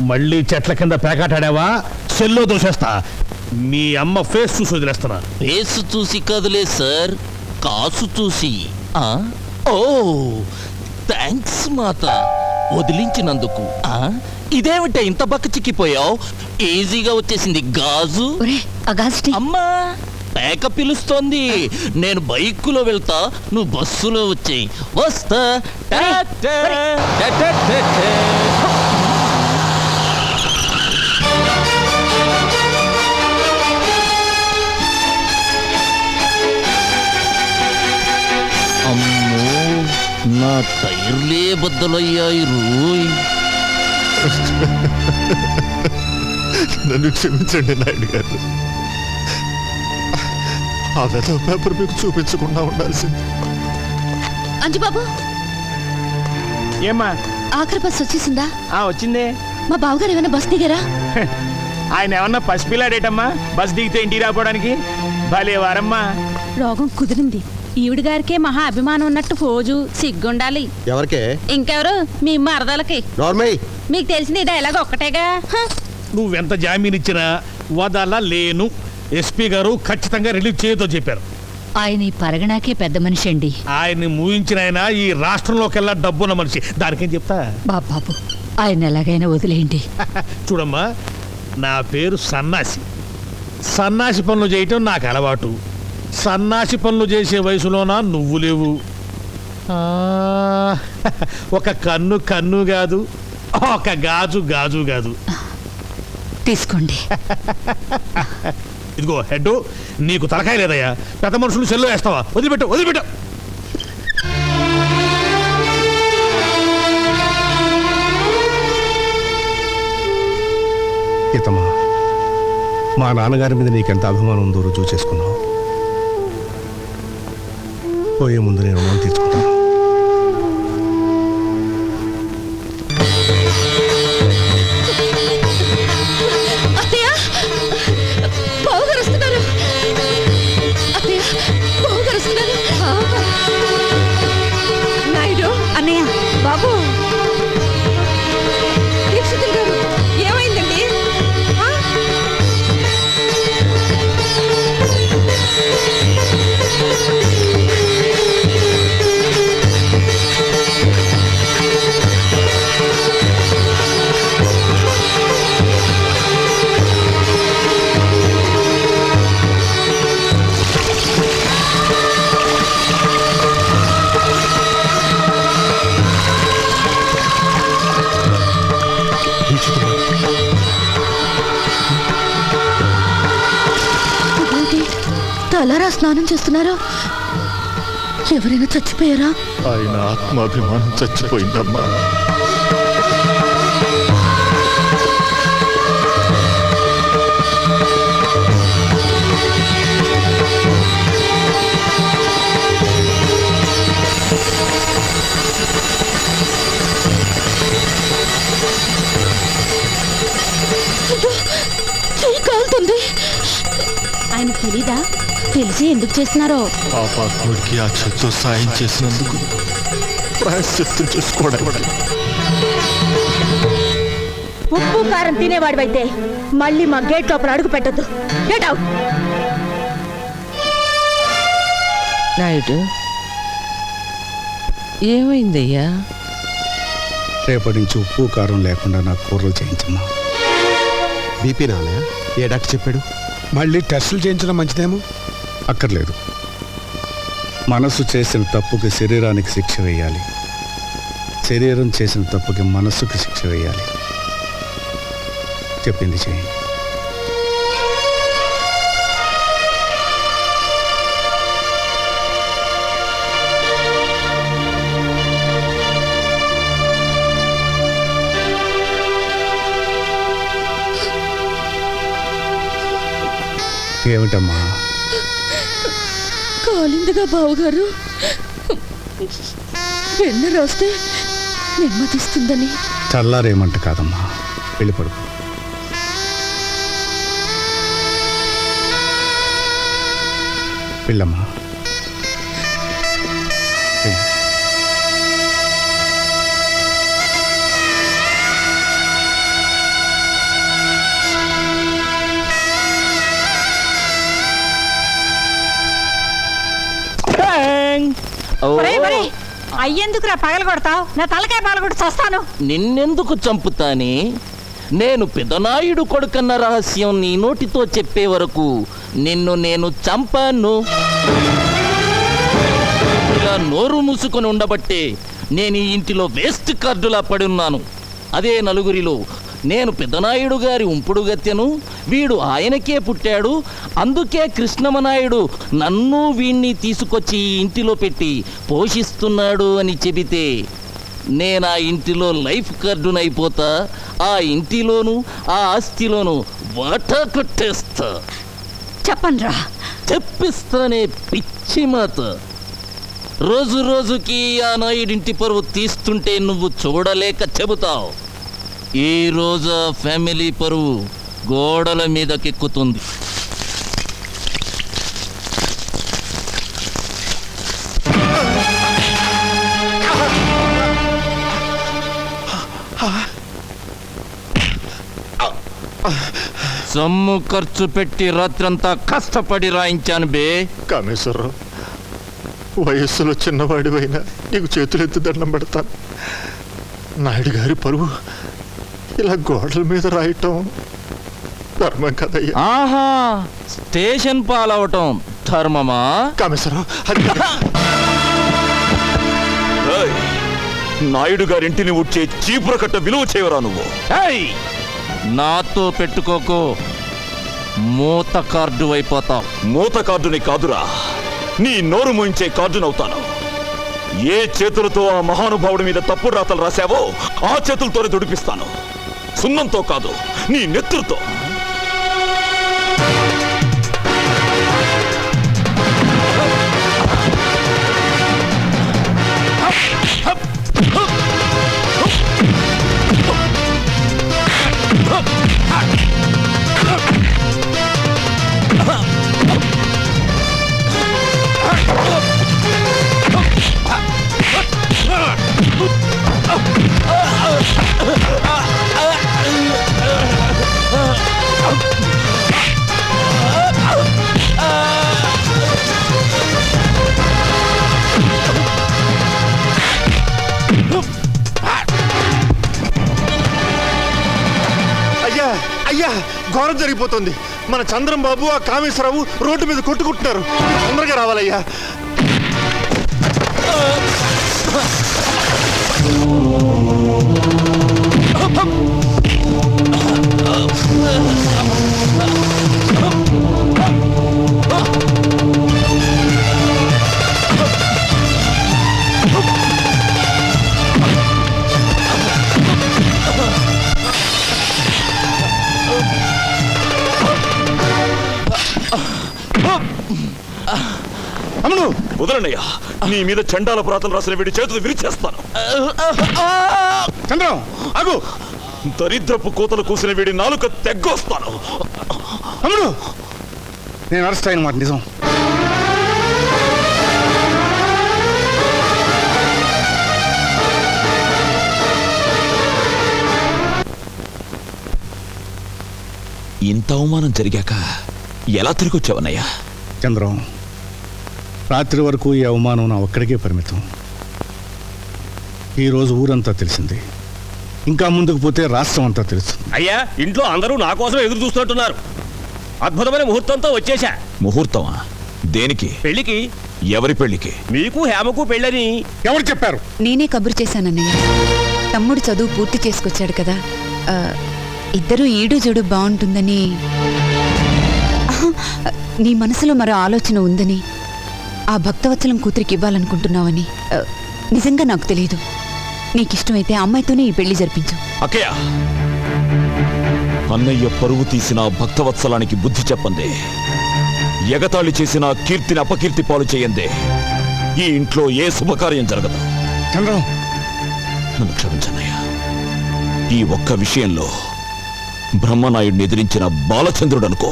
మళ్ళీ చెట్ల కింద పేకాటాడావా సెల్లో దోసేస్తా. మీ అమ్మ ఫేస్ చూసి వదిలేస్తున్నా. ఫేస్ చూసి కదలే సార్, కాసు చూసి. ఓ థ్యాంక్స్ మాత, వదిలించినందుకు. ఇదేమిటే ఇంత బక్క చిక్కిపోయావు? ఈజీగా వచ్చేసింది గాజు. అమ్మా పేక పిలుస్తోంది. నేను బైకులో వెళ్తా, నువ్వు బస్సులో వచ్చేయి. వస్తా. అమ్మో, నా టైర్లే బద్దలయ్యాయి రోయ్. నన్ను క్షమించండి నాయుడు గారు. ఆ వెధవ పేపర్ మీకు చూపించకుండా ఉండాల్సింది. అంజుబాబు, ఏమ్మా ఆఖరి బస్ వచ్చేసిందా? వచ్చిందే. మా బావగారు ఏమైనా బస్ దిగారా? ఆయన ఏమన్నా పసిపిల్లాడేటమ్మా బస్ దిగితే ఇంటికి రాపోవడానికి? భలే వారమ్మా. రోగం కుదిరింది. ఈవిడ గారికే మహా అభిమానం ఉన్నట్టు ఫోజు సిగ్గుండాలి. ఎవరికే? ఇంకెవరు? మీ మరదలకి. మీకు తెలిసిన డైలాగ్ ఒక్కటేగా. నువ్వెంత జామీన్ ఇచ్చినా వదలలేను. ఎస్పీ గారు ఖచ్చితంగా రిలీవ్ చేయొద్దో చెప్పారు. ఆయన ఈ పరగణాకే పెద్ద మనిషి అండి. ఆయన్ని మూయించిన ఆయన ఈ రాష్ట్రంలోకెల్లా డబ్బున్న మనిషి. దానికేం చెప్తా. బాబు, ఆయన ఎలాగైనా వదిలేయండి. చూడమ్మా, నా పేరు సన్నాసి. సన్నాసి పనులు చేయటం నాకు అలవాటు. సన్నాసి పనులు చేసే వయసులోనా నువ్వు లేవు. ఒక కన్ను కన్ను కాదు, ఒక గాజు గాజు కాదు. తీసుకోండి. ఇదిగో హెడ్, నీకు తలకాయ లేదయ్యా. పెద్ద మనుషులు సెల్లో వేస్తావా? వదిలిపెట్టు వదిలిపెట్టు. గీతమ్మా, మా నాన్నగారి మీద నీకెంత అభిమానం ఉందో రుజువు చేసుకున్నావు. పోయే ముందు నేను రుణం తీర్చుకుంటాను. నాయుడు అన్నయ్య, బాబు, దీక్షితులు గారు, ఏమైందండి? తలారా స్నానం చేస్తున్నారు. ఎవరైనా చచ్చిపోయారా? ఆయన ఆత్మాభిమానం చచ్చిపోయిందమ్మా. కాలుతుంది. ఆయన తెలీదా? తెలిసి ఎందుకు చేస్తున్నారో? ఆ పాత్ముడికి ఆ చేతితో సాయం చేసినందుకు ప్రాయశ్చిత్తం చేసుకోవడానికి. ఉప్పు కారం తినేవాడివైతే మళ్ళీ మా గేట్ లోపల అడుగు పెట్టద్దు. Get out. నాయుడు, ఏమైందయ్యా? రేపటి నుంచి ఉప్పు కారం లేకుండా నాకు కూరలు చేయించమ్మా. బీపీ నాన్నయ్య? ఏ డాక్టర్ చెప్పాడు? మళ్ళీ టెస్టులు చేయించడం మంచిదేమో. అక్కర్లేదు. మనసు చేసిన తప్పుకి శరీరానికి శిక్ష వేయాలి, శరీరం చేసిన తప్పుకి మనస్సుకి శిక్ష వేయాలి. చెప్పింది చేయండి. ఏమిటమ్మా? కాలిందిగా బావగారు. వెన్న రాస్తే నెమ్మదిస్తుందని. చల్లారేమంట కాదమ్మా, వెళ్ళి పడుకో. వెళ్ళమ్మా. అయ్యేందుకురా పగల కొడతావు? నా తలకాయ పగలగొట్టి చస్తాను. నిన్నెందుకు చంపుతానే? నేను పెదనాయుడు కొడుకన్న రహస్యం నీ నోటితో చెప్పే వరకు నిన్ను నేను చంపాను. ఇలా నోరు మూసుకొని ఉండబట్టే నేను ఈ ఇంటిలో వేస్ట్ కార్డులా పడున్నాను. అదే నలుగురిలో నేను పెద్దనాయుడు గారి ఉంపుడు గత్తెను, వీడు ఆయనకే పుట్టాడు, అందుకే కృష్ణమనాయుడు నన్ను వీణ్ణి తీసుకొచ్చి ఈ ఇంటిలో పెట్టి పోషిస్తున్నాడు అని చెబితే నేను ఆ ఇంటిలో లైఫ్ కార్డునైపోతా. ఆ ఇంటిలోను ఆ ఆస్తిలోను వాటా కొట్టేస్తా. చెప్పండ్రా. చెప్పిస్తానే పిచ్చి మాత. రోజు రోజుకి ఆ నాయుడింటి పరువు తీస్తుంటే నువ్వు చూడలేక చెబుతావు. ఈ రోజు ఆ ఫ్యామిలీ పరువు గోడల మీదకెక్కుతుంది. సొమ్ము ఖర్చు పెట్టి రాత్రంతా కష్టపడి రాయించాను బే. కామేశ్వరరావు, వయస్సులో చిన్నవాడివైనా నీకు చేతులెత్తి దండం పెడతాను. నాయుడు గారి పరువు ఇలా గోడల మీద రాయటం ధర్మం కదయ్యా. ఆహా, స్టేషన్ పాలవటం ధర్మమా? కామేశ్వరరావు, అది నాయుడు గారింటిని ఉడ్చే చీపుర కట్ట విలువ చేయవరా నువ్వు? ఏయ్, నాతో పెట్టుకోకు, మూత కార్డు అయిపోతావు. మూత కార్డుని కాదురా, నీ నోరు మూయించే కార్డునవుతాను. ఏ చేతులతో ఆ మహానుభావుడి మీద తప్పుడు రాతలు రాశావో ఆ చేతులతోనే దుడిపిస్తాను. సున్నంతో కాదు, నీ నెత్తురుతో. అయ్యా, ఘోరం జరిగిపోతుంది. మన చంద్రం బాబు, ఆ కామేశ్వరరావు రోడ్డు మీద కొట్టుకుంటున్నారు. తొందరగా రావాలయ్యా. అమ్ముడు, వదలనయ్యా. నీ మీద చండాల పురాతలు రాసిన వీడి చేతులు విరిచేస్తాను. చంద్రం ఆగు. దరిద్రపు కోతలు కూసిన వీడి నాలుక తెగ్గొస్తాను. అమ్ముడు, నేను అరెస్ట్ అయిన మాట నిజం. ఇంత అవమానం జరిగాక ఎలా తిరిగి వచ్చావన్నయ్యా? చంద్రం, రాత్రి వరకు ఈ అవమానం నా ఒక్కడికే పరిమితం. ఈరోజు ఊరంతా తెలిసింది, ఇంకా ముందుకు పోతే రాష్ట్రం అంతా తెలుసు. అయ్యా, ఇంట్లో అందరూ నా కోసం ఎదురు చూస్తుంటున్నారు. అద్భుతమైన ముహూర్తంతో వచ్చేసా. ముహూర్తమా? దేనికి? పెళ్లికి. ఎవరి పెళ్లికి? మీకు హేమకు పెళ్ళని. ఎవరు చెప్పారు? నేనే కబురు చేశానన్నయ్య. తమ్ముడు చదువు పూర్తి చేసుకొచ్చాడు కదా, ఇద్దరు ఈడు జోడు బాగుంటుందని. నీ మనసులో మరో ఆలోచన ఉందని, ఆ భక్తవత్సలం కూతురికి ఇవ్వాలనుకుంటున్నావని నిజంగా నాకు తెలియదు. నీకిష్టమైతే అమ్మాయితోనే ఈ పెళ్లి జరిపించు. అక్కయ్య, అన్నయ్య పరువు తీసిన భక్తవత్సలానికి బుద్ధి చెప్పందే, ఎగతాళి చేసిన కీర్తిని అపకీర్తి పాలు చేయందే ఈ ఇంట్లో ఏ శుభకార్యం జరగదు. చంద్రం, నన్ను క్షమించన్నయ్యా. ఈ ఒక్క విషయంలో బ్రహ్మనాయుడిని ఎదిరించిన బాలచంద్రుడు అనుకో.